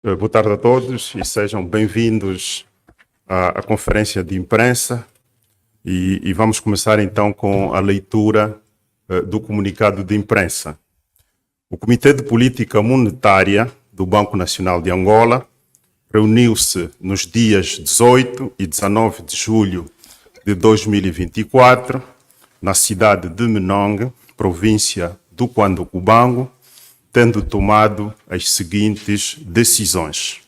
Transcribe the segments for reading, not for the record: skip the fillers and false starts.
Boa tarde a todos e sejam bem-vindos à conferência de imprensa e vamos começar então com a leitura do comunicado de imprensa. O Comitê de Política Monetária do Banco Nacional de Angola reuniu-se nos dias 18 e 19 de julho de 2024 na cidade de Menongue, província do Cuando-Cubango, tendo tomado as seguintes decisões: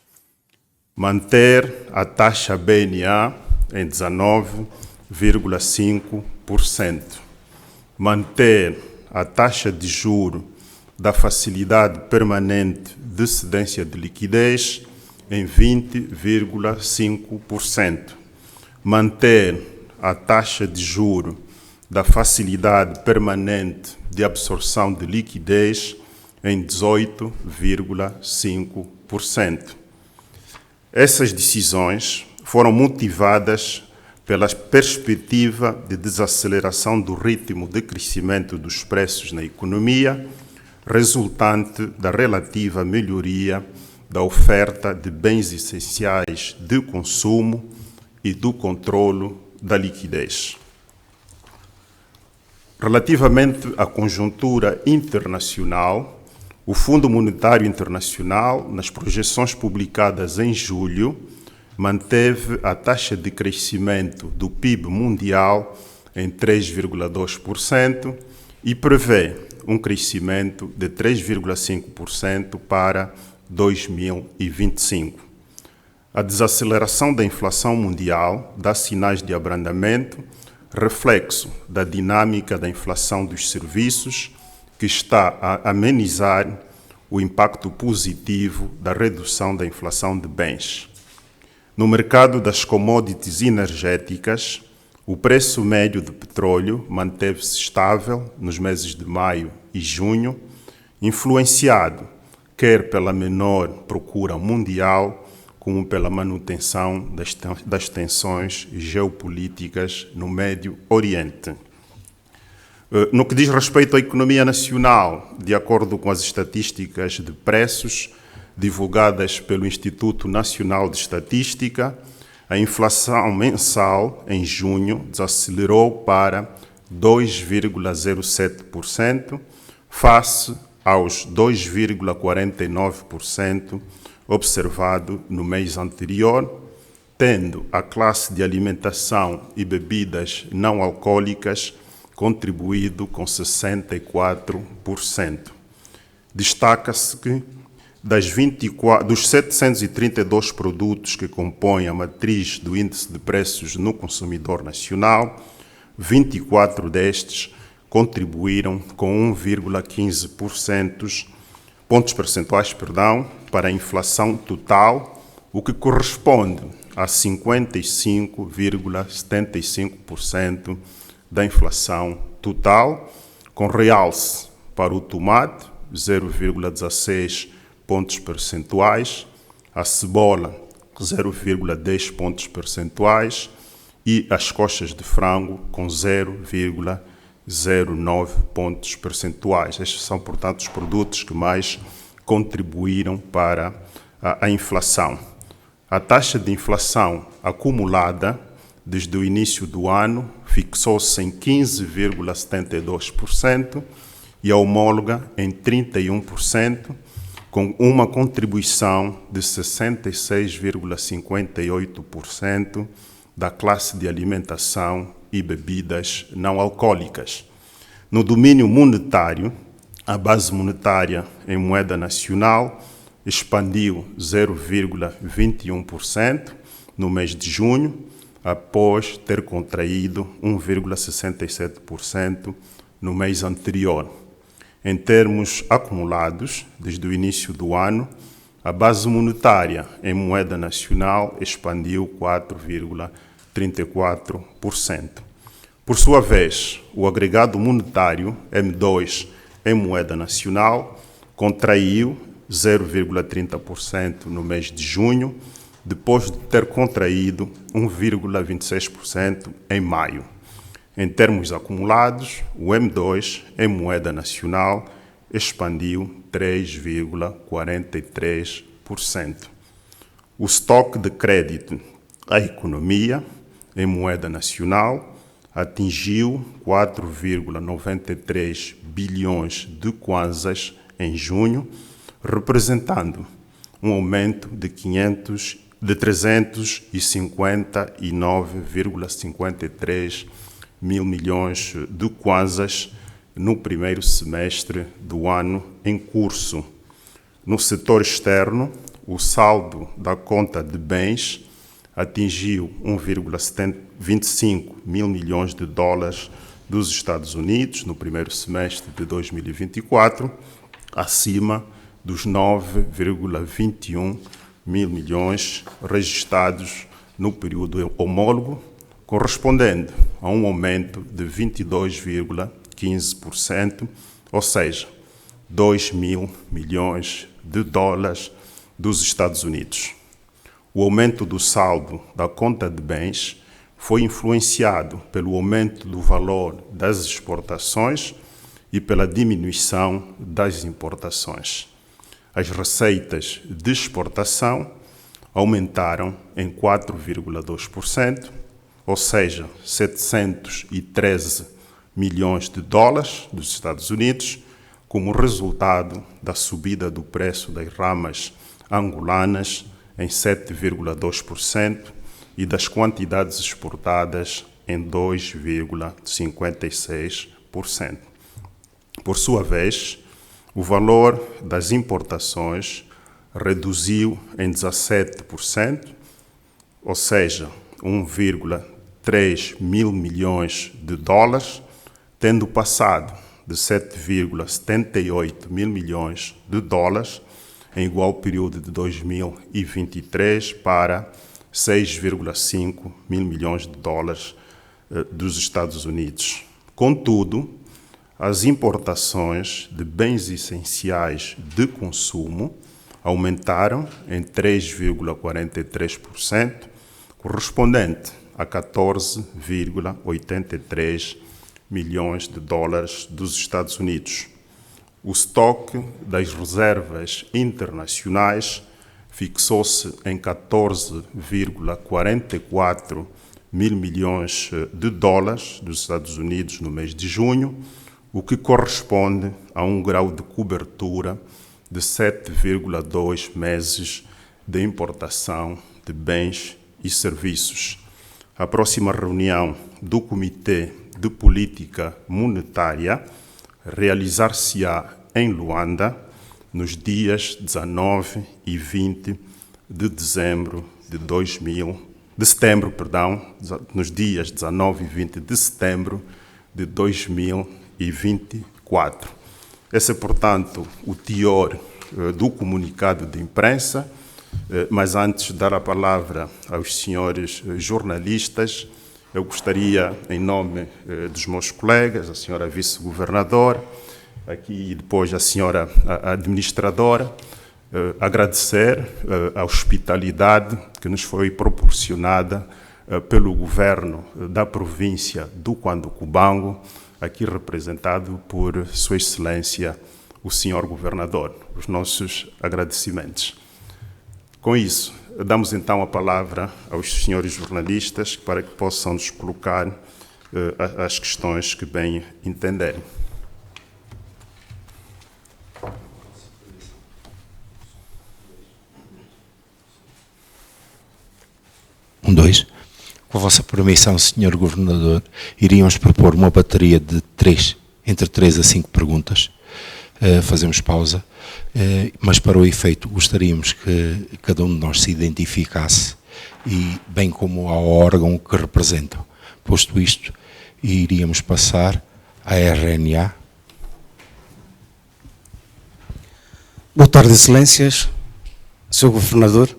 manter a taxa BNA em 19,5%, manter a taxa de juro da facilidade permanente de cedência de liquidez em 20,5%, manter a taxa de juro da facilidade permanente de absorção de liquidez em 18,5%. Essas decisões foram motivadas pela perspectiva de desaceleração do ritmo de crescimento dos preços na economia, resultante da relativa melhoria da oferta de bens essenciais de consumo e do controlo da liquidez. Relativamente à conjuntura internacional, o Fundo Monetário Internacional, nas projeções publicadas em julho, manteve a taxa de crescimento do PIB mundial em 3,2% e prevê um crescimento de 3,5% para 2025. A desaceleração da inflação mundial dá sinais de abrandamento, reflexo da dinâmica da inflação dos serviços, que está a amenizar o impacto positivo da redução da inflação de bens. No mercado das commodities energéticas, o preço médio do petróleo manteve-se estável nos meses de maio e junho, influenciado quer pela menor procura mundial, como pela manutenção das tensões geopolíticas no Médio Oriente. No que diz respeito à economia nacional, de acordo com as estatísticas de preços divulgadas pelo Instituto Nacional de Estatística, a inflação mensal em junho desacelerou para 2,07%, face aos 2,49% observado no mês anterior, tendo a classe de alimentação e bebidas não alcoólicas contribuído com 64%. Destaca-se que dos 732 produtos que compõem a matriz do Índice de Preços no Consumidor Nacional, 24 destes contribuíram com 1,15 pontos percentuais para a inflação total, o que corresponde a 55,75% da inflação total, com realce para o tomate, 0,16 pontos percentuais, a cebola, 0,10 pontos percentuais e as coxas de frango, com 0,09 pontos percentuais. Estes são, portanto, os produtos que mais contribuíram para a inflação. A taxa de inflação acumulada desde o início do ano fixou-se em 15,72% e a homóloga em 31%, com uma contribuição de 66,58% da classe de alimentação e bebidas não alcoólicas. No domínio monetário, a base monetária em moeda nacional expandiu 0,21% no mês de junho, após ter contraído 1,67% no mês anterior. Em termos acumulados, desde o início do ano, a base monetária em moeda nacional expandiu 4,34%. Por sua vez, o agregado monetário M2 em moeda nacional contraiu 0,30% no mês de junho, depois de ter contraído 1,26% em maio. Em termos acumulados, o M2 em moeda nacional expandiu 3,43%. O estoque de crédito à economia em moeda nacional atingiu 4,93 bilhões de kwanzas em junho, representando um aumento de 359,53 mil milhões de kwanzas no primeiro semestre do ano em curso. No setor externo, o saldo da conta de bens atingiu 1,25 mil milhões de dólares dos Estados Unidos no primeiro semestre de 2024, acima dos 9,21 mil milhões registrados no período homólogo, correspondendo a um aumento de 22,15%, ou seja, 2 mil milhões de dólares dos Estados Unidos. O aumento do saldo da conta de bens foi influenciado pelo aumento do valor das exportações e pela diminuição das importações. As receitas de exportação aumentaram em 4,2%, ou seja, 713 milhões de dólares dos Estados Unidos, como resultado da subida do preço das ramas angolanas em 7,2% e das quantidades exportadas em 2,56%. Por sua vez, o valor das importações reduziu em 17%, ou seja, 1,3 mil milhões de dólares, tendo passado de 7,78 mil milhões de dólares em igual período de 2023 para 6,5 mil milhões de dólares dos Estados Unidos. Contudo, as importações de bens essenciais de consumo aumentaram em 3,43%, correspondente a 14,83 milhões de dólares dos Estados Unidos. O estoque das reservas internacionais fixou-se em 14,44 mil milhões de dólares dos Estados Unidos no mês de junho, o que corresponde a um grau de cobertura de 7,2 meses de importação de bens e serviços. A próxima reunião do Comitê de Política Monetária realizar-se-á em Luanda nos dias 19 e 20 de nos dias 19 e 20 de setembro de 2024. Esse é, portanto, o teor do comunicado de imprensa, mas antes de dar a palavra aos senhores jornalistas, eu gostaria, em nome dos meus colegas, a senhora vice-governadora, aqui e depois a senhora administradora, agradecer a hospitalidade que nos foi proporcionada pelo governo da província do Cuando-Cubango, aqui representado por Sua Excelência, o senhor governador. Os nossos agradecimentos. Com isso, damos então a palavra aos senhores jornalistas para que possam nos colocar as questões que bem entenderem. Com a vossa permissão, senhor governador, iríamos propor uma bateria de entre 3 a 5 perguntas. Fazemos pausa, mas para o efeito gostaríamos que cada um de nós se identificasse, e bem como ao órgão que representam. Posto isto, iríamos passar à RNA. Boa tarde, excelências. Sr. Governador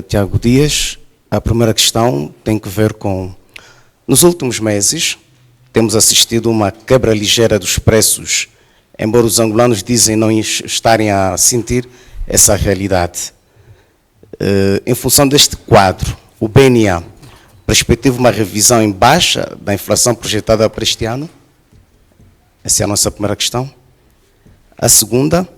Tiago Dias, a primeira questão tem que ver com... Nos últimos meses, temos assistido a uma quebra ligeira dos preços, embora os angolanos dizem não estarem a sentir essa realidade. Em função deste quadro, o BNA perspectiva uma revisão em baixa da inflação projetada para este ano? Essa é a nossa primeira questão. A segunda,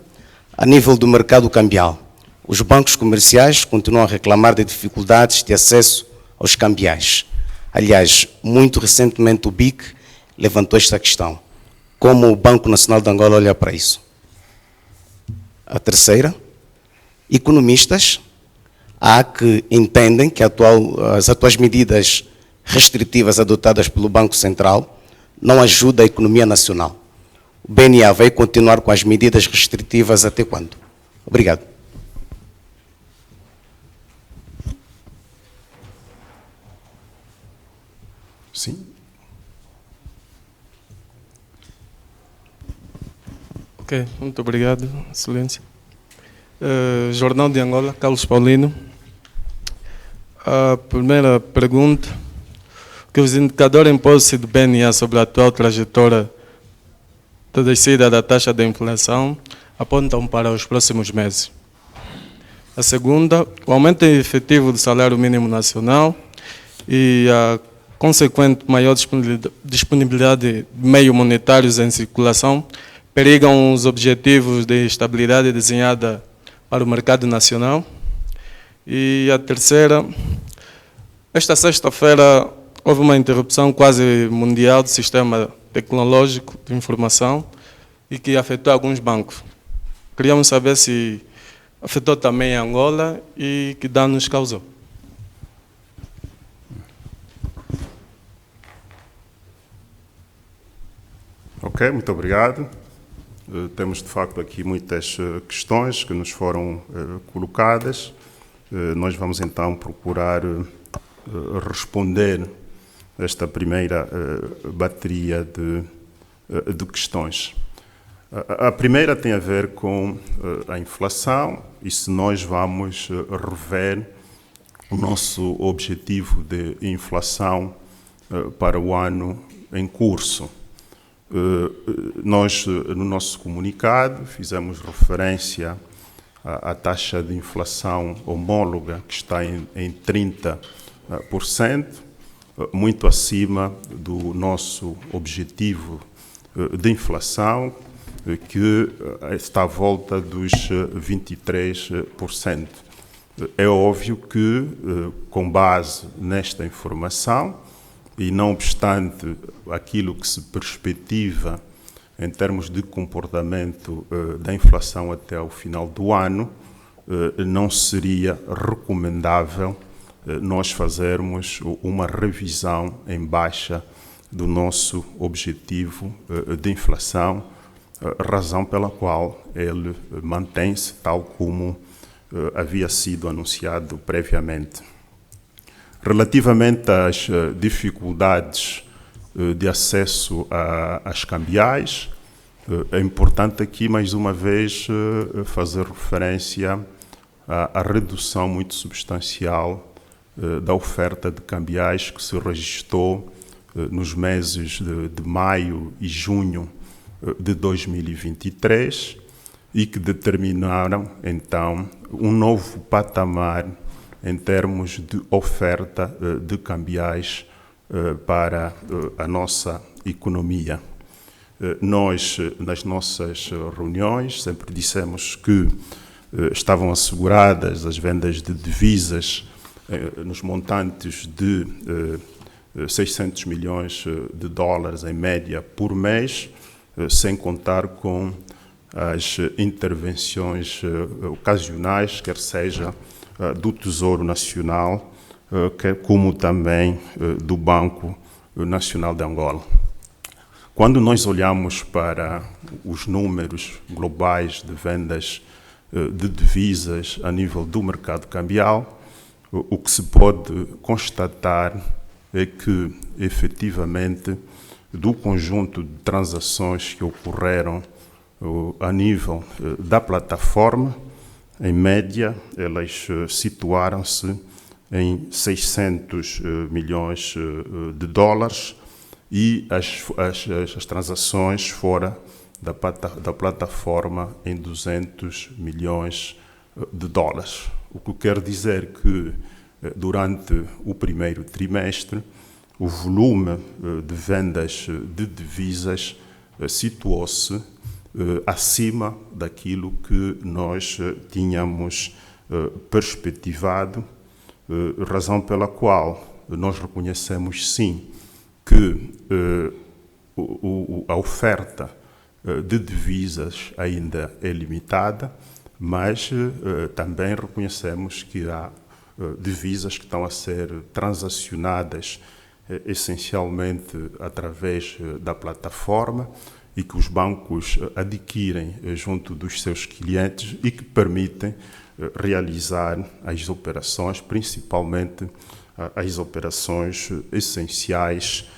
a nível do mercado cambial, Os bancos comerciais continuam a reclamar de dificuldades de acesso aos cambiais. Aliás, muito recentemente o BIC levantou esta questão. Como o Banco Nacional de Angola olha para isso? A terceira, economistas há que entendem que as atuais medidas restritivas adotadas pelo Banco Central não ajudam a economia nacional. O BNA vai continuar com as medidas restritivas até quando? Obrigado. Sim. Ok, muito obrigado, Excelência. Jornal de Angola, Carlos Paulino. A primeira pergunta, que os indicadores em posse do BNA sobre a atual trajetória da descida da taxa de inflação apontam para os próximos meses. A segunda, o aumento efetivo do salário mínimo nacional e a consequente maior disponibilidade de meios monetários em circulação perigam os objetivos de estabilidade desenhada para o mercado nacional. E a terceira, esta sexta-feira houve uma interrupção quase mundial do sistema tecnológico de informação e que afetou alguns bancos. Queríamos saber se afetou também a Angola e que danos causou. Ok, muito obrigado. Temos de facto aqui muitas questões que nos foram colocadas. Nós vamos então procurar responder esta primeira bateria de questões. A primeira tem a ver com a inflação e se nós vamos rever o nosso objetivo de inflação para o ano em curso. Nós, no nosso comunicado, fizemos referência à taxa de inflação homóloga, que está em 30%, muito acima do nosso objetivo de inflação, que está à volta dos 23%. É óbvio que, com base nesta informação, e não obstante aquilo que se perspectiva em termos de comportamento da inflação até ao final do ano, não seria recomendável nós fazermos uma revisão em baixa do nosso objetivo de inflação, razão pela qual ele mantém-se tal como havia sido anunciado previamente. Relativamente às dificuldades de acesso às cambiais, é importante aqui, mais uma vez, fazer referência à redução muito substancial da oferta de cambiais que se registrou nos meses de maio e junho de 2023 e que determinaram, então, um novo patamar em termos de oferta de cambiais para a nossa economia. Nós, nas nossas reuniões, sempre dissemos que estavam asseguradas as vendas de divisas nos montantes de 600 milhões de dólares em média por mês, sem contar com as intervenções ocasionais, quer seja do Tesouro Nacional, como também do Banco Nacional de Angola. Quando nós olhamos para os números globais de vendas de divisas a nível do mercado cambial, o que se pode constatar é que, efetivamente, do conjunto de transações que ocorreram a nível da plataforma, em média, elas situaram-se em 600 milhões de dólares e as transações fora da plataforma em 200 milhões de dólares. O que quer dizer que, durante o primeiro trimestre, o volume de vendas de divisas situou-se acima daquilo que nós tínhamos perspectivado, razão pela qual nós reconhecemos sim que a oferta de divisas ainda é limitada, mas também reconhecemos que há divisas que estão a ser transacionadas essencialmente através da plataforma e que os bancos adquirem junto dos seus clientes e que permitem realizar as operações, principalmente as operações essenciais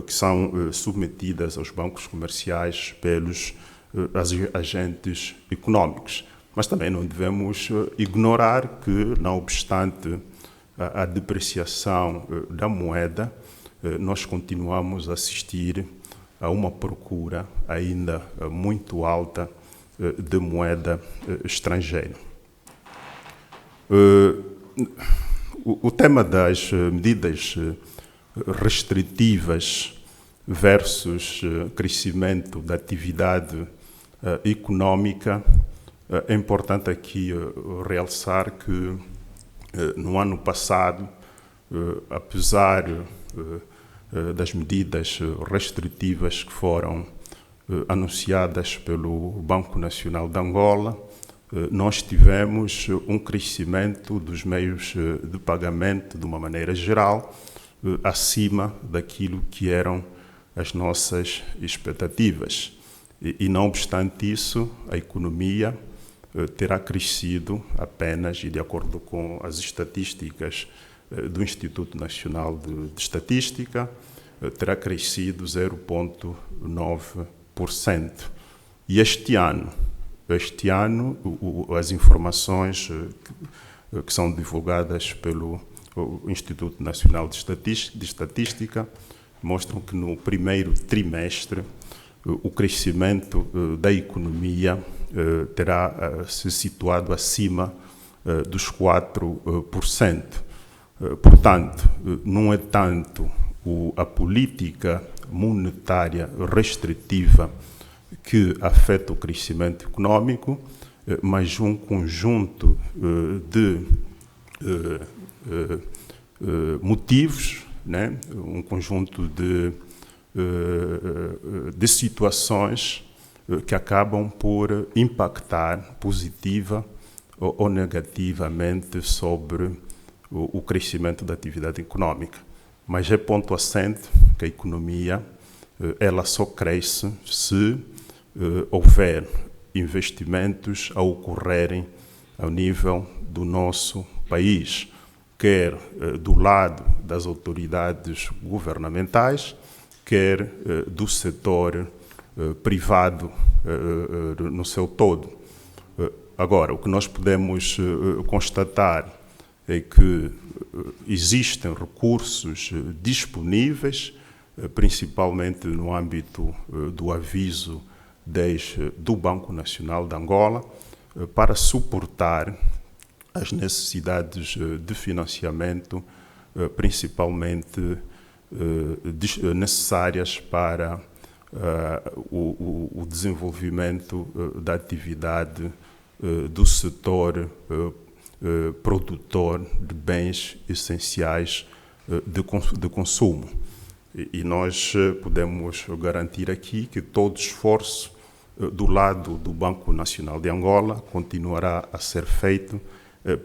que são submetidas aos bancos comerciais pelos agentes econômicos. Mas também não devemos ignorar que, não obstante a depreciação da moeda, nós continuamos a assistir a uma procura ainda muito alta de moeda estrangeira. O tema das medidas restritivas versus crescimento da atividade econômica, é importante aqui realçar que no ano passado, apesar das medidas restritivas que foram anunciadas pelo Banco Nacional de Angola, nós tivemos um crescimento dos meios de pagamento, de uma maneira geral, acima daquilo que eram as nossas expectativas. E não obstante isso, a economia terá crescido apenas, e de acordo com as estatísticas do Instituto Nacional de Estatística, terá crescido 0,9%. E este ano, as informações que são divulgadas pelo Instituto Nacional de Estatística mostram que no primeiro trimestre o crescimento da economia terá se situado acima dos 4%. Portanto, não é tanto a política monetária restritiva que afeta o crescimento econômico, mas um conjunto de motivos, né? Um conjunto de situações que acabam por impactar positiva ou negativamente sobre o crescimento da atividade econômica. Mas é ponto assente que a economia ela só cresce se houver investimentos a ocorrerem ao nível do nosso país, quer do lado das autoridades governamentais, quer do setor privado no seu todo. Agora, o que nós podemos constatar é que existem recursos disponíveis, principalmente no âmbito do aviso 10 do Banco Nacional de Angola, para suportar as necessidades de financiamento, principalmente necessárias para o desenvolvimento da atividade do setor produtor de bens essenciais de consumo. E nós podemos garantir aqui que todo esforço do lado do Banco Nacional de Angola continuará a ser feito,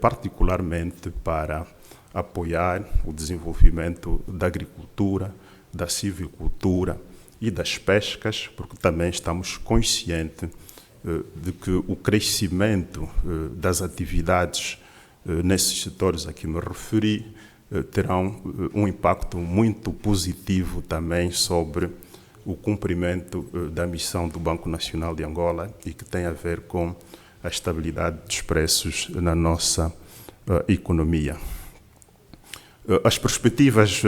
particularmente para apoiar o desenvolvimento da agricultura, da silvicultura e das pescas, porque também estamos conscientes de que o crescimento das atividades nesses setores a que me referi terão um impacto muito positivo também sobre o cumprimento da missão do Banco Nacional de Angola e que tem a ver com a estabilidade dos preços na nossa economia. As perspectivas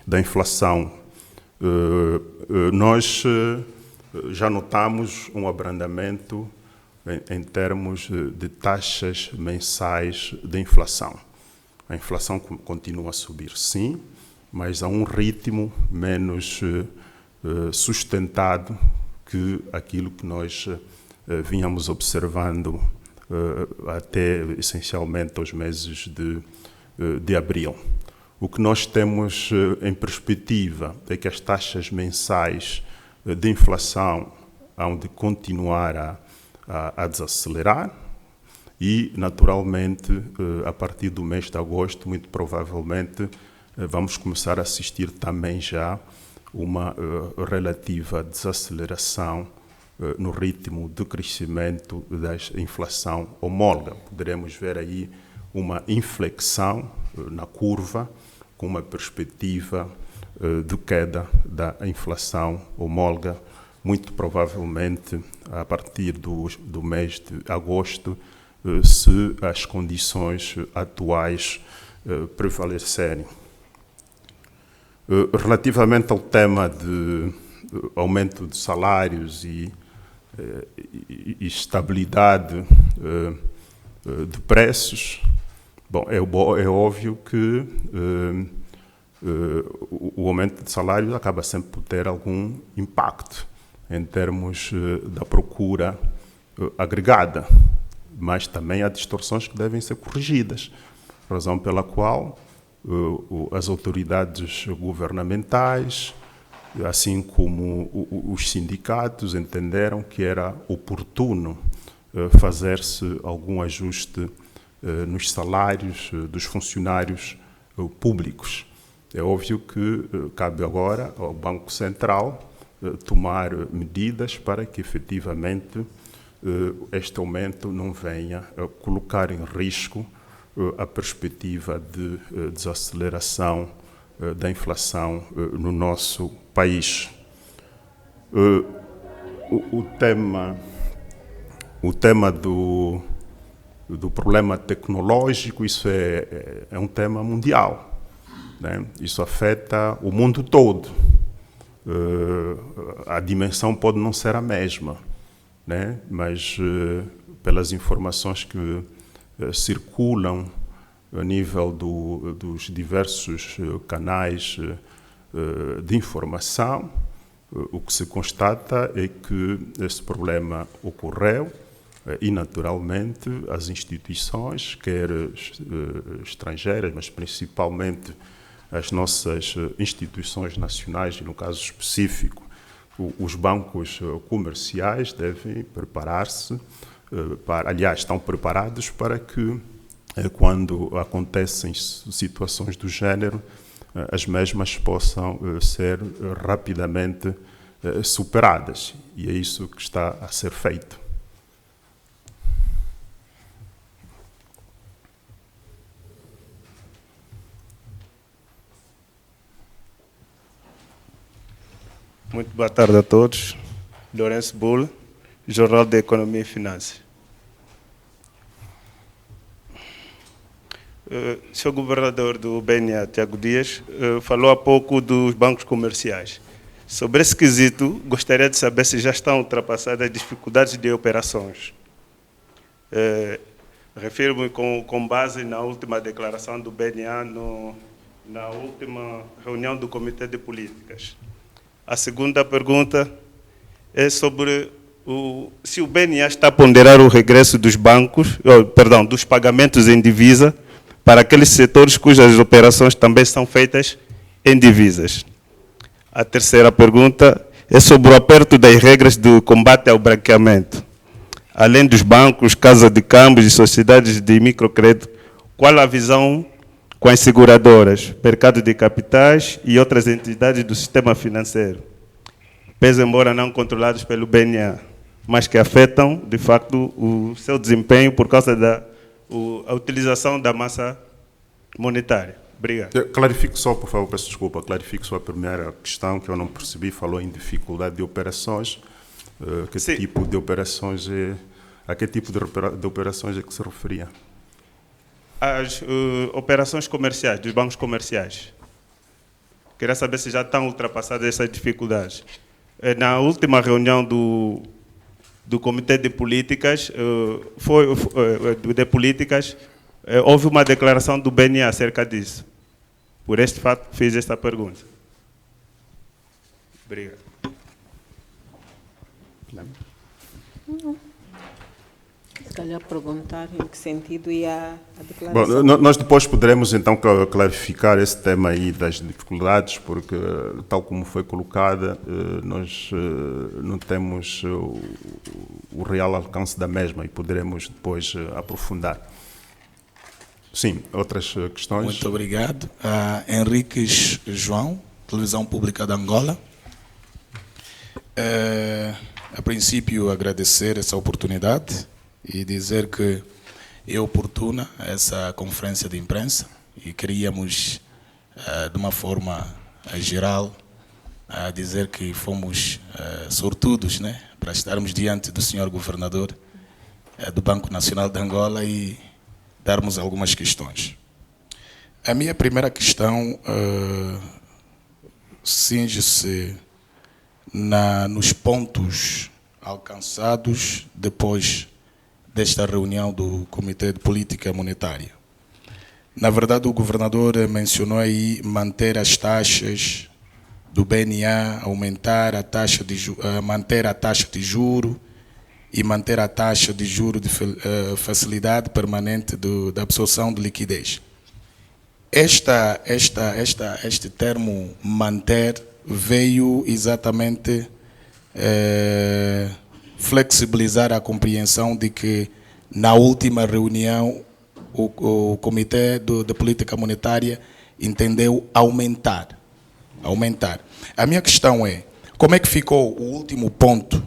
da inflação, nós já notamos um abrandamento em termos de taxas mensais de inflação. A inflação continua a subir, sim, mas a um ritmo menos sustentado que aquilo que nós vínhamos observando até essencialmente aos meses de abril. O que nós temos em perspectiva é que as taxas mensais de inflação hão de continuar a desacelerar e, naturalmente, a partir do mês de agosto, muito provavelmente, vamos começar a assistir também já uma relativa desaceleração no ritmo de crescimento da inflação homóloga. Poderemos ver aí uma inflexão na curva, com uma perspectiva de queda da inflação homóloga, muito provavelmente a partir do mês de agosto, se as condições atuais prevalecerem. Relativamente ao tema de aumento de salários e estabilidade de preços, bom, é óbvio que o aumento de salários acaba sempre por ter algum impacto em termos da procura agregada, mas também há distorções que devem ser corrigidas, razão pela qual as autoridades governamentais, assim como os sindicatos, entenderam que era oportuno fazer-se algum ajuste nos salários dos funcionários públicos. É óbvio que cabe agora ao Banco Central tomar medidas para que, efetivamente, este aumento não venha a colocar em risco a perspectiva de desaceleração da inflação no nosso país. O tema do problema tecnológico, isso é um tema mundial, né? Isso afeta o mundo todo. A dimensão pode não ser a mesma, né? Mas pelas informações que circulam a nível dos diversos canais de informação, o que se constata é que esse problema ocorreu e, naturalmente, as instituições, quer estrangeiras, mas principalmente as nossas instituições nacionais, e no caso específico, os bancos comerciais devem preparar-se, aliás, estão preparados para que, quando acontecem situações do género, as mesmas possam ser rapidamente superadas. E é isso que está a ser feito. Muito boa tarde a todos. Lourenço Bull, Jornal de Economia e Finanças. O Sr. Governador do BNA, Tiago Dias, falou há pouco dos bancos comerciais. Sobre esse quesito, gostaria de saber se já estão ultrapassadas as dificuldades de operações. Refiro-me com base na última declaração do BNA na última reunião do Comitê de Políticas. A segunda pergunta é sobre se o BNA está a ponderar o regresso dos dos pagamentos em divisa para aqueles setores cujas operações também são feitas em divisas. A terceira pergunta é sobre o aperto das regras do combate ao branqueamento. Além dos bancos, casas de câmbios e sociedades de microcrédito, qual a visão com as seguradoras, mercado de capitais e outras entidades do sistema financeiro, pese embora não controlados pelo BNA, mas que afetam, de facto, o seu desempenho por causa da utilização da massa monetária? Obrigado. Clarifique só, por favor, peço desculpa, clarifique só a primeira questão que eu não percebi, falou em dificuldade de operações. Que tipo de operações a que tipo de operações é que se referia? As operações comerciais, dos bancos comerciais. Queria saber se já estão ultrapassadas essas dificuldades. Na última reunião do Comitê de Políticas, houve uma declaração do BNA acerca disso. Por este fato, fiz esta pergunta. Obrigado. Se calhar perguntar em que sentido ia a declaração. Bom, nós depois poderemos então clarificar esse tema aí das dificuldades, porque tal como foi colocada, nós não temos o real alcance da mesma e poderemos depois aprofundar. Sim, outras questões? Muito obrigado. Henriques João, Televisão Pública de Angola. A princípio, agradecer essa oportunidade e dizer que é oportuna essa conferência de imprensa e queríamos, de uma forma geral, dizer que fomos sortudos, né, para estarmos diante do senhor governador do Banco Nacional de Angola e darmos algumas questões. A minha primeira questão cinge-se nos pontos alcançados depois desta reunião do Comitê de Política Monetária. Na verdade, o governador mencionou aí manter as taxas do BNA, aumentar a taxa de manter a taxa de juro e manter a taxa de juro de facilidade permanente da absorção de liquidez. Este termo manter veio exatamente flexibilizar a compreensão de que na última reunião o Comitê de Política Monetária entendeu aumentar. A minha questão é, como é que ficou o último ponto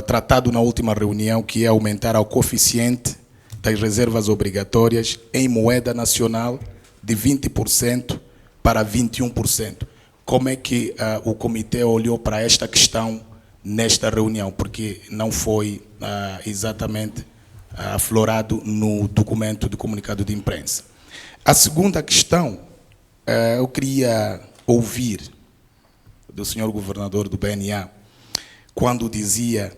tratado na última reunião, que é aumentar o coeficiente das reservas obrigatórias em moeda nacional de 20% para 21%. Como é que o comitê olhou para esta questão nesta reunião? Porque não foi exatamente aflorado no documento de comunicado de imprensa. A segunda questão, eu queria ouvir do senhor governador do BNA, quando dizia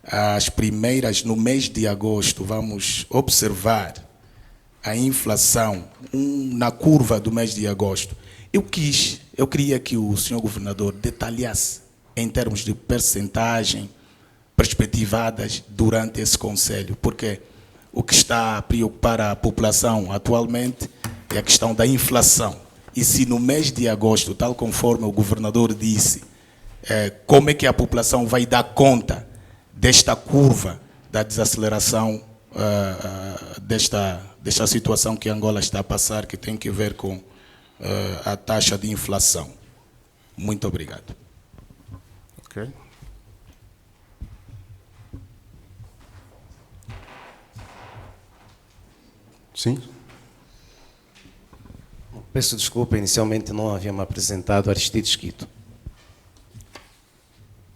as primeiras, no mês de agosto, vamos observar a inflação na curva do mês de agosto. Eu queria que o senhor governador detalhasse em termos de percentagem perspectivadas durante esse conselho, porque o que está a preocupar a população atualmente é a questão da inflação. E se no mês de agosto, tal conforme o governador disse, como é que a população vai dar conta desta curva da desaceleração desta situação que Angola está a passar, que tem que ver com a taxa de inflação. Muito obrigado. Ok. Sim. Peço desculpa, inicialmente não havia me apresentado, Aristides Quito.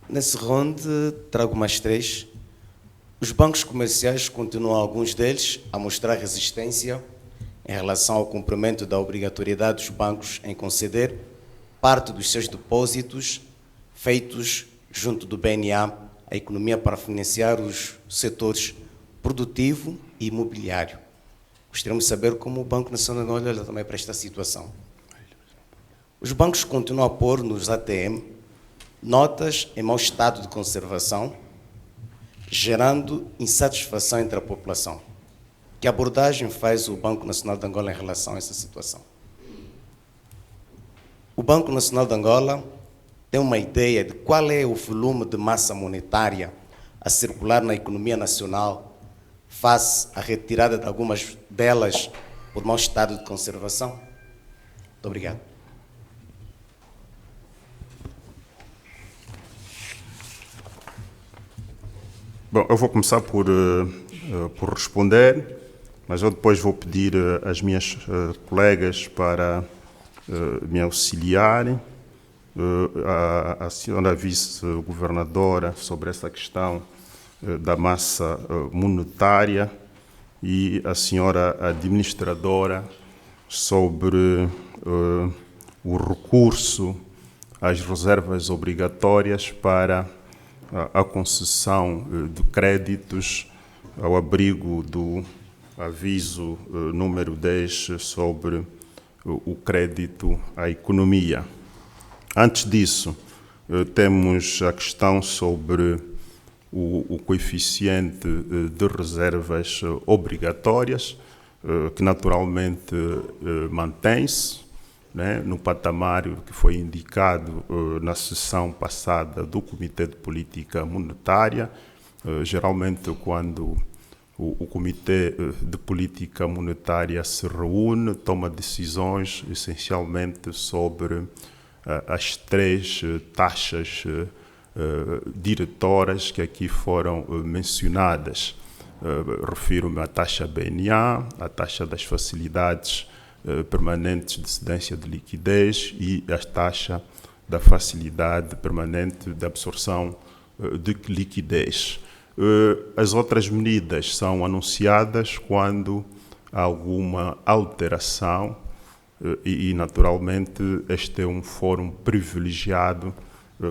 Nesse ronde, trago mais 3. Os bancos comerciais continuam, alguns deles, a mostrar resistência em relação ao cumprimento da obrigatoriedade dos bancos em conceder parte dos seus depósitos feitos junto do BNA à economia para financiar os setores produtivo e imobiliário. Gostaríamos de saber como o Banco Nacional de Angola olha também para esta situação. Os bancos continuam a pôr nos ATM notas em mau estado de conservação, gerando insatisfação entre a população. Que abordagem faz o Banco Nacional de Angola em relação a essa situação? O Banco Nacional de Angola tem uma ideia de qual é o volume de massa monetária a circular na economia nacional face à retirada de algumas delas por mau estado de conservação? Muito obrigado. Bom, eu vou começar por responder, mas eu depois vou pedir às minhas colegas para me auxiliarem. A senhora vice-governadora sobre essa questão da massa monetária e a senhora administradora sobre o recurso às reservas obrigatórias para a concessão de créditos ao abrigo do aviso número 10 sobre o crédito à economia. Antes disso, temos a questão sobre o coeficiente de reservas obrigatórias, que naturalmente mantém-se, né, no patamar que foi indicado na sessão passada do Comitê de Política Monetária. Geralmente, quando o Comitê de Política Monetária se reúne, toma decisões essencialmente sobre as 3 taxas diretoras que aqui foram mencionadas. Refiro-me à taxa BNA, à taxa das facilidades permanentes de cedência de liquidez e à taxa da facilidade permanente de absorção de liquidez. As outras medidas são anunciadas quando há alguma alteração e naturalmente, este é um fórum privilegiado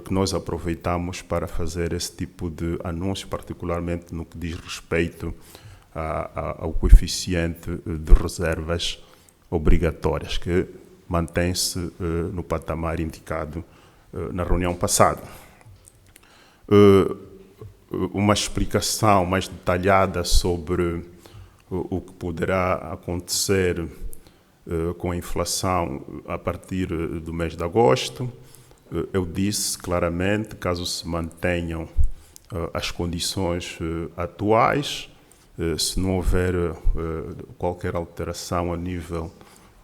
que nós aproveitamos para fazer esse tipo de anúncio, particularmente no que diz respeito ao coeficiente de reservas obrigatórias, que mantém-se no patamar indicado na reunião passada. Uma explicação mais detalhada sobre o que poderá acontecer com a inflação a partir do mês de agosto. Eu disse claramente, caso se mantenham as condições atuais, se não houver qualquer alteração a nível,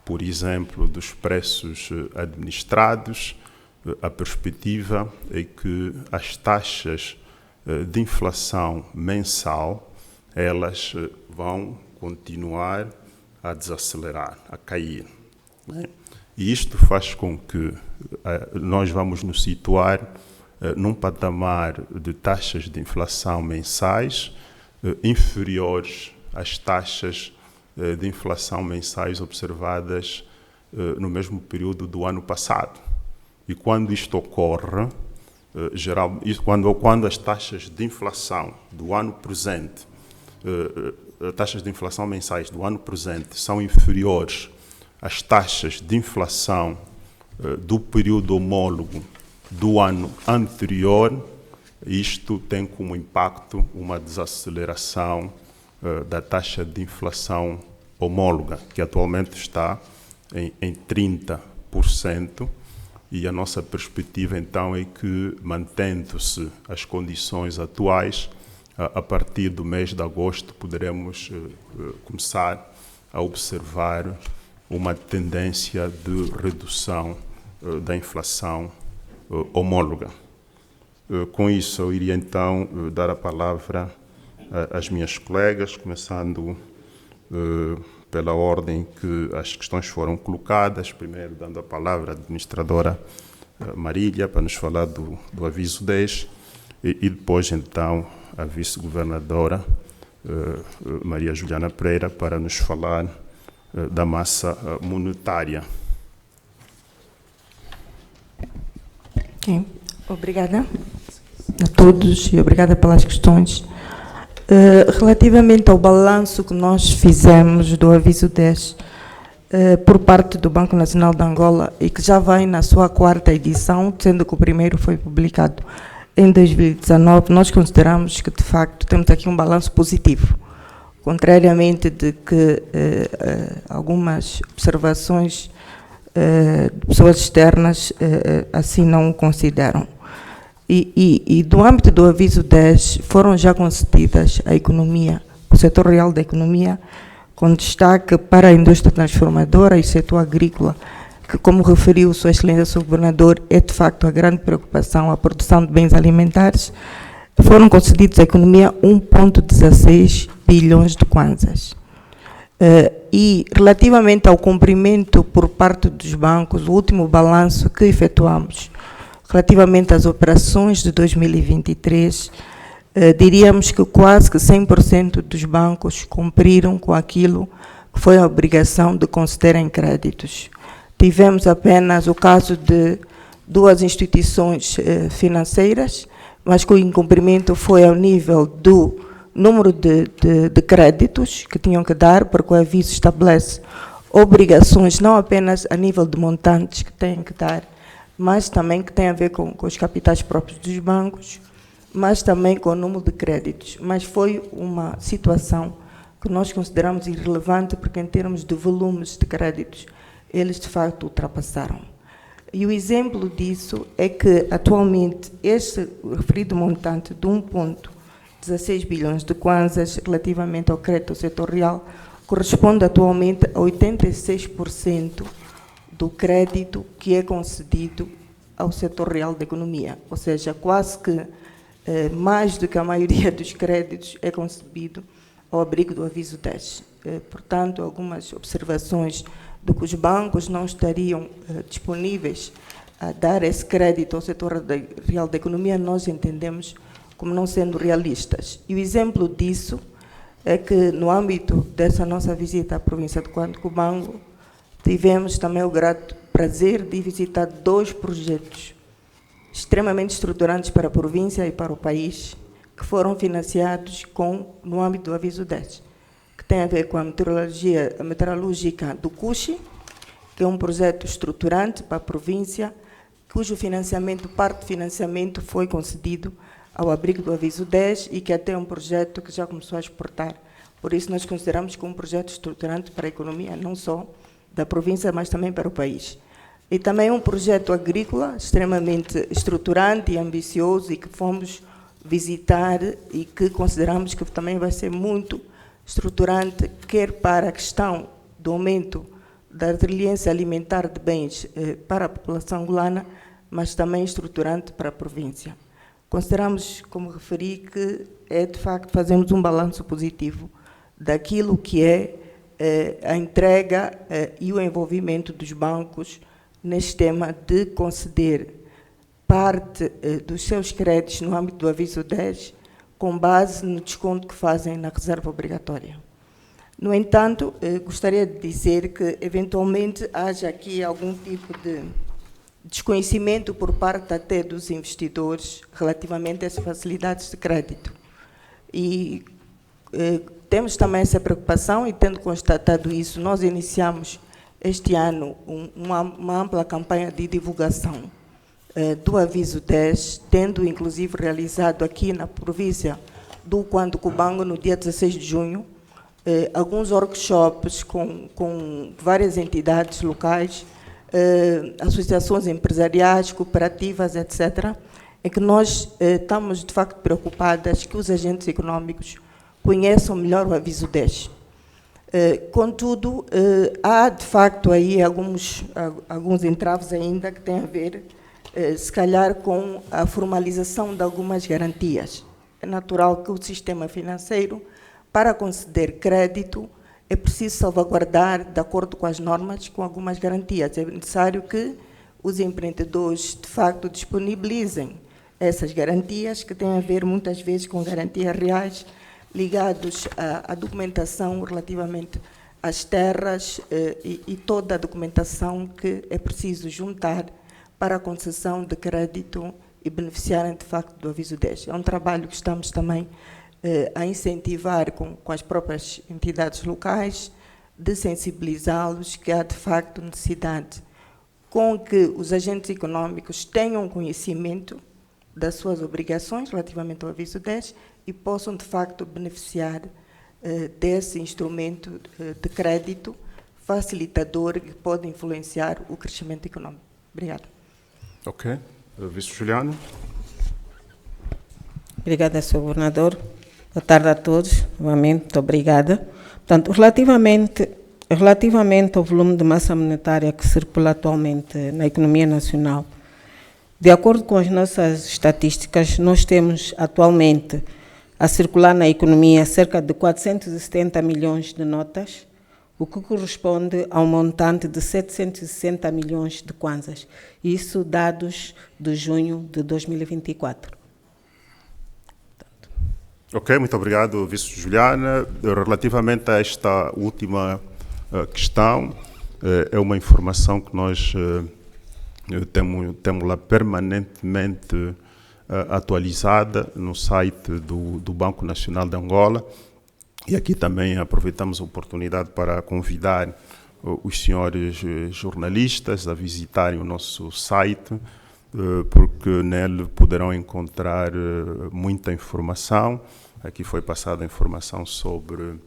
por exemplo, dos preços administrados, a perspectiva é que as taxas de inflação mensal, elas vão continuar a desacelerar, a cair, né? E isto faz com que nós vamos nos situar num patamar de taxas de inflação mensais inferiores às taxas de inflação mensais observadas no mesmo período do ano passado. E quando isto ocorre, quando as taxas de inflação do ano presente, taxas de inflação mensais do ano presente são inferiores às taxas de inflação do período homólogo do ano anterior, isto tem como impacto uma desaceleração da taxa de inflação homóloga, que atualmente está em 30%, e a nossa perspectiva então é que, mantendo-se as condições atuais, a partir do mês de agosto poderemos começar a observar uma tendência de redução da inflação homóloga. Com isso, eu iria então dar a palavra às minhas colegas, começando pela ordem que as questões foram colocadas, primeiro dando a palavra à administradora Marília para nos falar do aviso 10 e depois então a vice-governadora Maria Juliana Pereira para nos falar da massa monetária. Okay. Obrigada a todos e obrigada pelas questões. Relativamente ao balanço que nós fizemos do aviso 10 por parte do Banco Nacional de Angola e que já vai na sua 4ª edição, sendo que o primeiro foi publicado em 2019, nós consideramos que de facto temos aqui um balanço positivo, contrariamente de que algumas observações de pessoas externas assim não o consideram. E do âmbito do aviso 10 foram já concedidas à economia, o setor real da economia, com destaque para a indústria transformadora e o setor agrícola, que, como referiu Sua Excelência o Governador, é de facto a grande preocupação, a produção de bens alimentares. Foram concedidos à economia 1,16 bilhões de kwanzas. E relativamente ao cumprimento por parte dos bancos, o último balanço que efetuamos relativamente às operações de 2023, diríamos que quase que 100% dos bancos cumpriram com aquilo que foi a obrigação de concederem créditos. Tivemos apenas o caso de 2 instituições financeiras, mas que o incumprimento foi ao nível do número de créditos que tinham que dar, porque o aviso estabelece obrigações não apenas a nível de montantes que têm que dar, mas também que tem a ver com os capitais próprios dos bancos, mas também com o número de créditos. Mas foi uma situação que nós consideramos irrelevante, porque em termos de volumes de créditos, eles de facto ultrapassaram. E o exemplo disso é que, atualmente, este referido montante de 1,16 bilhões de kwanzas relativamente ao crédito setorial corresponde atualmente a 86% do crédito que é concedido ao setor real da economia, ou seja, quase que mais do que a maioria dos créditos é concebido ao abrigo do aviso 10. Portanto, algumas observações de que os bancos não estariam disponíveis a dar esse crédito ao setor real da economia, nós entendemos como não sendo realistas. E o exemplo disso é que, no âmbito dessa nossa visita à província de Cubango, tivemos também o grato prazer de visitar 2 projetos extremamente estruturantes para a província e para o país, que foram financiados no âmbito do aviso 10, que tem a ver com a meteorológica do Cuxi, que é um projeto estruturante para a província, cujo financiamento, parte do financiamento foi concedido ao abrigo do aviso 10 e que até é um projeto que já começou a exportar. Por isso, nós consideramos como um projeto estruturante para a economia, não só da província, mas também para o país. E também um projeto agrícola extremamente estruturante e ambicioso, e que fomos visitar e que consideramos que também vai ser muito estruturante, quer para a questão do aumento da resiliência alimentar de bens para a população angolana, mas também estruturante para a província. Consideramos, como referi, que de facto, fazemos um balanço positivo daquilo que é a entrega e o envolvimento dos bancos neste tema de conceder parte dos seus créditos no âmbito do aviso 10, com base no desconto que fazem na reserva obrigatória. No entanto, gostaria de dizer que, eventualmente, haja aqui algum tipo de desconhecimento por parte até dos investidores relativamente a essas facilidades de crédito. E temos também essa preocupação, e tendo constatado isso, nós iniciamos este ano uma ampla campanha de divulgação do aviso 10, tendo inclusive realizado aqui na província do Cubango, no dia 16 de junho, alguns workshops com várias entidades locais, associações empresariais, cooperativas, etc., em que nós estamos de facto preocupadas que os agentes econômicos conheçam melhor o aviso 10. Contudo, há de facto aí alguns entraves ainda que têm a ver, se calhar, com a formalização de algumas garantias. É natural que o sistema financeiro, para conceder crédito, é preciso salvaguardar, de acordo com as normas, com algumas garantias. É necessário que os empreendedores, de facto, disponibilizem essas garantias, que têm a ver, muitas vezes, com garantias reais, ligados à documentação relativamente às terras e toda a documentação que é preciso juntar para a concessão de crédito e beneficiarem, de facto, do aviso 10. É um trabalho que estamos também a incentivar com as próprias entidades locais, de sensibilizá-los que há, de facto, necessidade com que os agentes econômicos tenham conhecimento das suas obrigações relativamente ao aviso 10 e possam, de facto, beneficiar desse instrumento de crédito facilitador que pode influenciar o crescimento econômico. Obrigada. Ok. Vice Juliano. Obrigada, Sr. Governador. Boa tarde a todos. Novamente, muito obrigada. Portanto, relativamente ao volume de massa monetária que circula atualmente na economia nacional, de acordo com as nossas estatísticas, nós temos atualmente a circular na economia cerca de 470 milhões de notas, o que corresponde a um montante de 760 milhões de kwanzas. Isso dados de junho de 2024. Ok, muito obrigado, Vice Juliana. Relativamente a esta última questão, é uma informação que nós temos lá permanentemente atualizada no site do Banco Nacional de Angola. E aqui também aproveitamos a oportunidade para convidar os senhores jornalistas a visitarem o nosso site porque nele poderão encontrar muita informação. Aqui foi passada informação sobre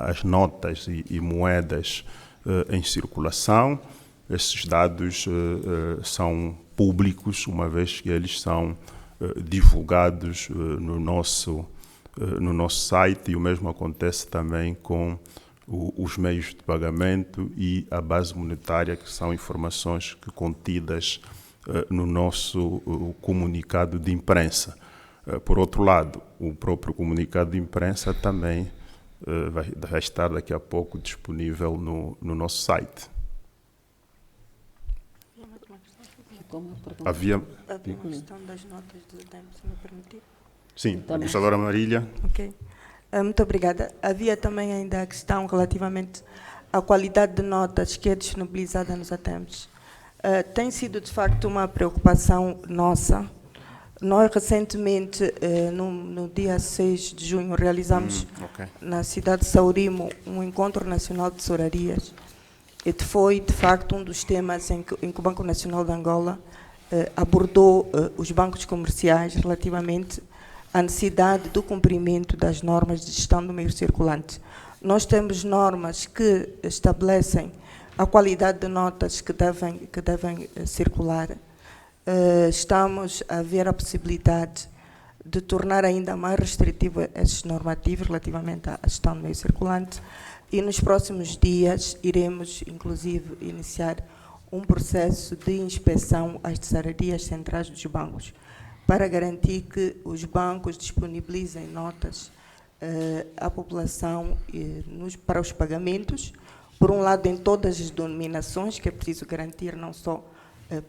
as notas e moedas em circulação. Esses dados são públicos, uma vez que eles são divulgados no nosso site, e o mesmo acontece também com os meios de pagamento e a base monetária, que são informações contidas no nosso comunicado de imprensa. Por outro lado, o próprio comunicado de imprensa também vai estar daqui a pouco disponível no nosso site. Havia uma questão das notas do tempo, se me permitir. Sim, a administradora Marília. Ok. Muito obrigada. Havia também ainda a questão relativamente à qualidade de notas que é disponibilizada nos ATEMs. Tem sido, de facto, uma preocupação nossa. Nós, recentemente, no dia 6 de junho, realizamos na cidade de Saurimo um encontro nacional de tesourarias. E foi, de facto, um dos temas em que o Banco Nacional de Angola abordou os bancos comerciais relativamente à necessidade do cumprimento das normas de gestão do meio circulante. Nós temos normas que estabelecem a qualidade de notas que devem circular. Estamos a ver a possibilidade de tornar ainda mais restritivo esses normativos relativamente à gestão do meio circulante, e nos próximos dias iremos, inclusive, iniciar um processo de inspeção às tesourarias centrais dos bancos, para garantir que os bancos disponibilizem notas à população para os pagamentos, por um lado em todas as denominações, que é preciso garantir não só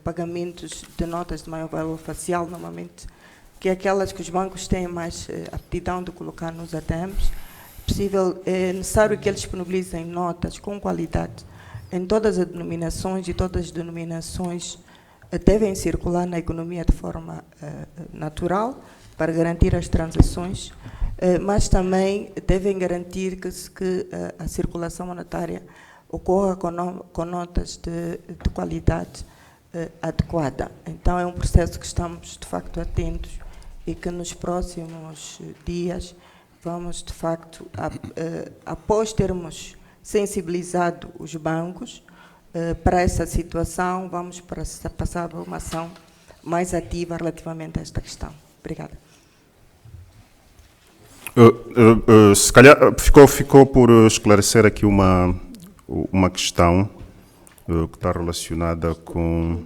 pagamentos de notas de maior valor facial, normalmente, que é aquelas que os bancos têm mais aptidão de colocar nos ATMs. É necessário que eles disponibilizem notas com qualidade em todas as denominações, e todas as denominações devem circular na economia de forma natural, para garantir as transações, mas também devem garantir que a circulação monetária ocorra com notas de qualidade adequada. Então, é um processo que estamos, de facto, atentos, e que nos próximos dias vamos, de facto, após termos sensibilizado os bancos para essa situação, vamos passar a uma ação mais ativa relativamente a esta questão. Obrigada. Se calhar ficou por esclarecer aqui uma questão que está relacionada com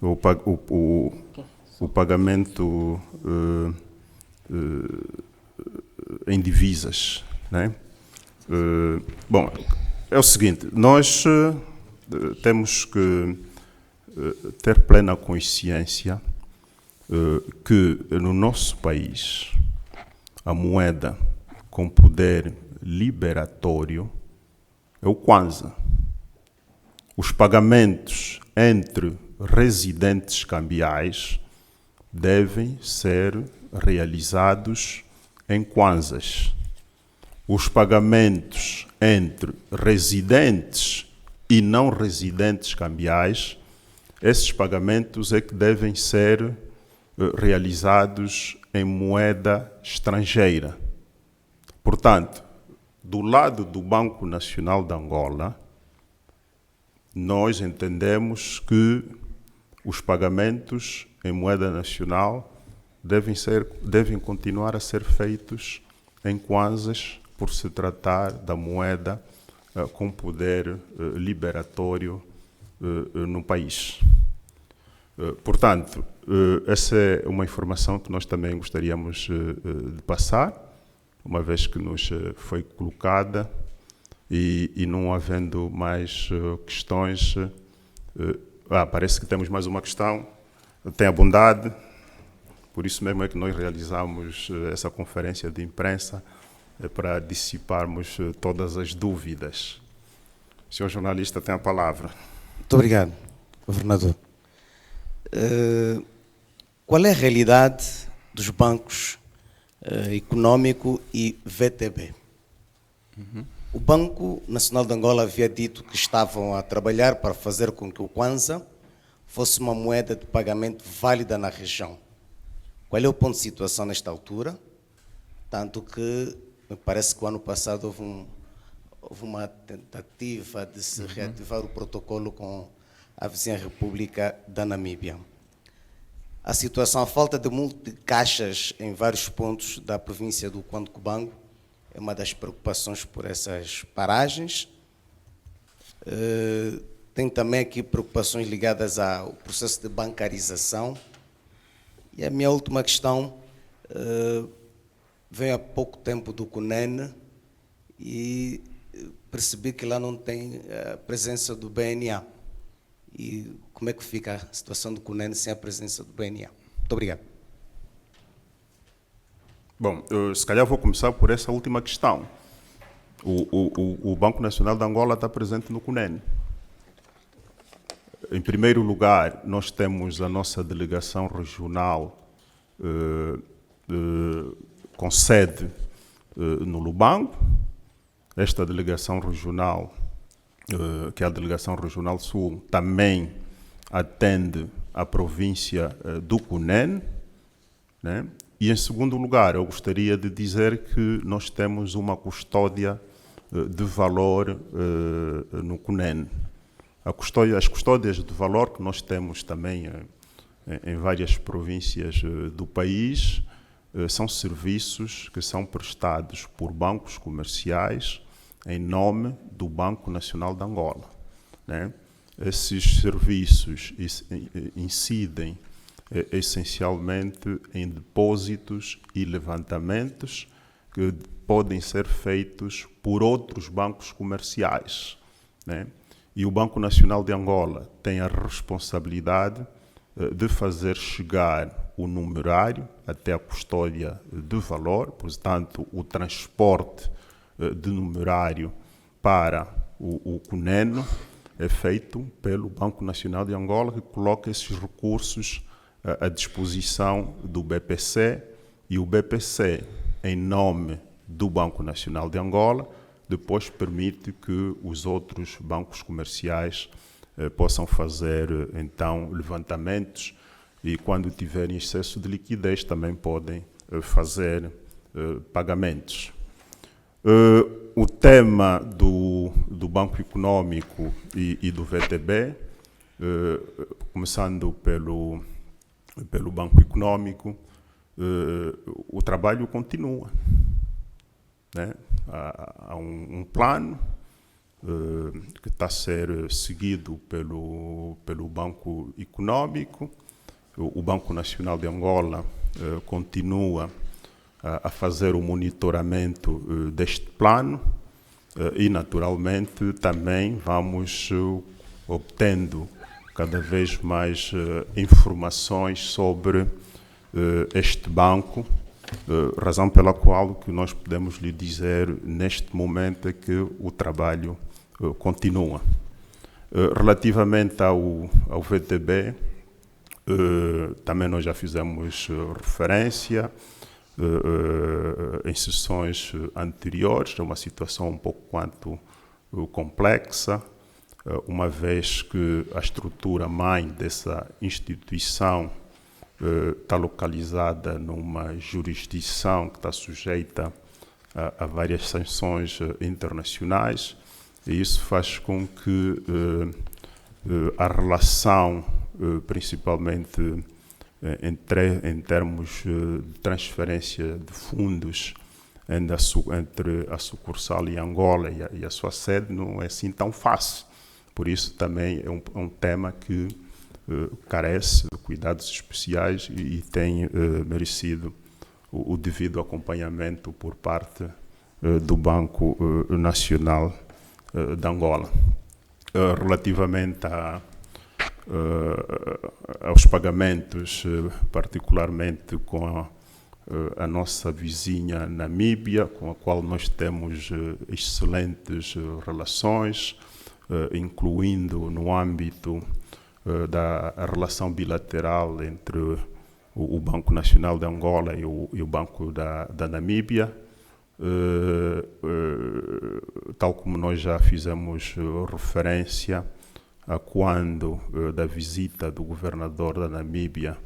o pagamento em divisas, né? Bom, é o seguinte, nós temos que ter plena consciência que no nosso país a moeda com poder liberatório é o Kwanza. Os pagamentos entre residentes cambiais devem ser realizados em Kwanzas. Os pagamentos entre residentes e não residentes cambiais, esses pagamentos é que devem ser realizados em moeda estrangeira. Portanto, do lado do Banco Nacional de Angola, nós entendemos que os pagamentos em moeda nacional devem continuar a ser feitos em kwanzas, por se tratar da moeda com poder liberatório no país. Portanto, essa é uma informação que nós também gostaríamos de passar, uma vez que nos foi colocada, e não havendo mais questões. Parece que temos mais uma questão. Tenha bondade. Por isso mesmo é que nós realizamos essa conferência de imprensa, para dissiparmos todas as dúvidas. O senhor jornalista tem a palavra. Muito obrigado, governador. Qual é a realidade dos bancos econômico e VTB? O Banco Nacional de Angola havia dito que estavam a trabalhar para fazer com que o Kwanza fosse uma moeda de pagamento válida na região. Qual é o ponto de situação nesta altura? Tanto que me parece que o ano passado houve uma tentativa de se reativar o protocolo com a vizinha República da Namíbia. A situação, a falta de multicaixas em vários pontos da província do Cuando Cubango é uma das preocupações por essas paragens. Tem também aqui preocupações ligadas ao processo de bancarização. E a minha última questão veio há pouco tempo do CUNEN e percebi que lá não tem a presença do BNA. E como é que fica a situação do CUNEN sem a presença do BNA? Muito obrigado. Bom, se calhar vou começar por essa última questão. O Banco Nacional de Angola está presente no CUNEN. Em primeiro lugar, nós temos a nossa delegação regional com sede no Lubango. Esta delegação regional, que é a Delegação Regional Sul, também atende a província do CUNEN, né? E, em segundo lugar, eu gostaria de dizer que nós temos uma custódia de valor no CUNEN. As custódias de valor que nós temos também em várias províncias do país são serviços que são prestados por bancos comerciais em nome do Banco Nacional de Angola, né? Esses serviços incidem essencialmente em depósitos e levantamentos que podem ser feitos por outros bancos comerciais, né? E o Banco Nacional de Angola tem a responsabilidade de fazer chegar o numerário até a custódia de valor, portanto, o transporte de numerário para o CUNEN é feito pelo Banco Nacional de Angola, que coloca esses recursos à disposição do BPC, e o BPC, em nome do Banco Nacional de Angola, depois permite que os outros bancos comerciais possam fazer, então, levantamentos, e quando tiverem excesso de liquidez também podem fazer pagamentos. O tema do Banco Econômico e do VTB, começando pelo Banco Econômico, o trabalho continua, né? Há um plano que está a ser seguido pelo Banco Econômico. O Banco Nacional de Angola continua a fazer o monitoramento deste plano e, naturalmente, também vamos obtendo cada vez mais informações sobre este banco, razão pela qual o que nós podemos lhe dizer neste momento é que o trabalho continua. Relativamente ao VTB, também nós já fizemos referência em sessões anteriores, é uma situação um pouco quanto complexa, uma vez que a estrutura mãe dessa instituição está localizada numa jurisdição que está sujeita a várias sanções internacionais, e isso faz com que a relação, principalmente em termos de transferência de fundos entre a sucursal em Angola e a sua sede, não é assim tão fácil. Por isso também é um tema que carece de cuidados especiais e tem merecido o devido acompanhamento por parte do Banco Nacional de Angola. Relativamente aos pagamentos, particularmente com a nossa vizinha Namíbia, com a qual nós temos excelentes relações, incluindo no âmbito da relação bilateral entre o Banco Nacional de Angola e o Banco da Namíbia. Tal como nós já fizemos referência, quando da visita do governador da Namíbia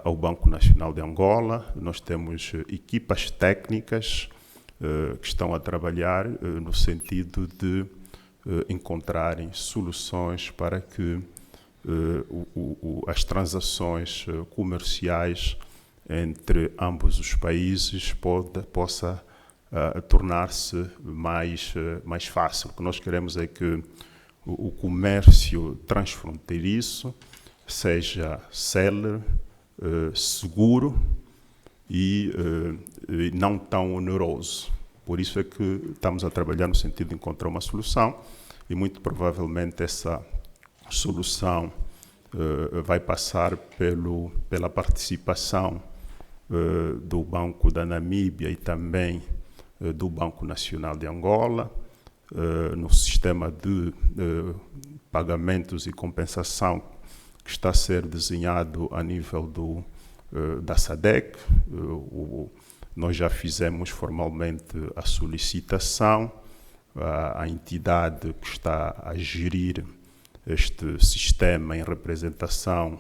ao Banco Nacional de Angola. Nós temos equipas técnicas que estão a trabalhar no sentido de encontrarem soluções para que as transações comerciais entre ambos os países possa tornar-se mais fácil. O que nós queremos é que o comércio transfronteiriço seja célere, seguro e não tão oneroso. Por isso é que estamos a trabalhar no sentido de encontrar uma solução e muito provavelmente essa solução vai passar pela participação do Banco da Namíbia e também do Banco Nacional de Angola no sistema de pagamentos e compensação que está a ser desenhado a nível da SADC. Nós já fizemos formalmente a solicitação à entidade que está a gerir este sistema em representação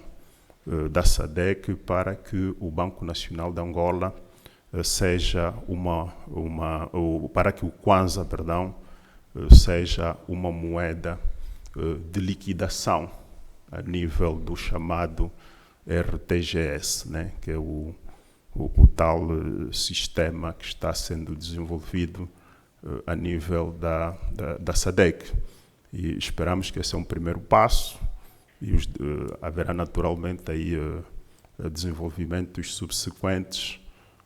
da SADC para que o Banco Nacional de Angola seja para que o Kwanza, seja uma moeda de liquidação a nível do chamado RTGS, né, que é o tal sistema que está sendo desenvolvido a nível da SADC. E esperamos que esse é um primeiro passo e haverá naturalmente aí desenvolvimentos subsequentes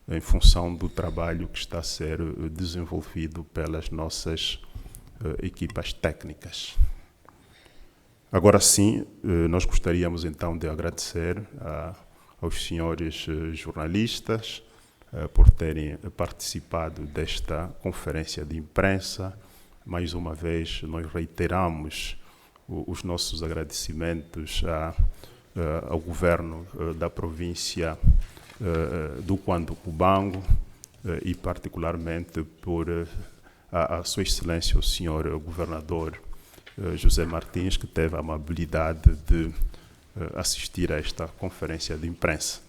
em função do trabalho que está a ser desenvolvido pelas nossas equipas técnicas. Agora sim, nós gostaríamos então de agradecer aos senhores jornalistas por terem participado desta conferência de imprensa. Mais uma vez, nós reiteramos os nossos agradecimentos ao governo da província do Cubango e particularmente por a Sua Excelência, o senhor governador José Martins, que teve a amabilidade de assistir a esta conferência de imprensa.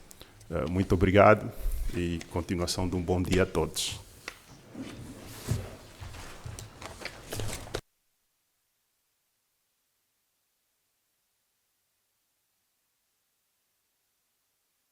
Muito obrigado e continuação de um bom dia a todos.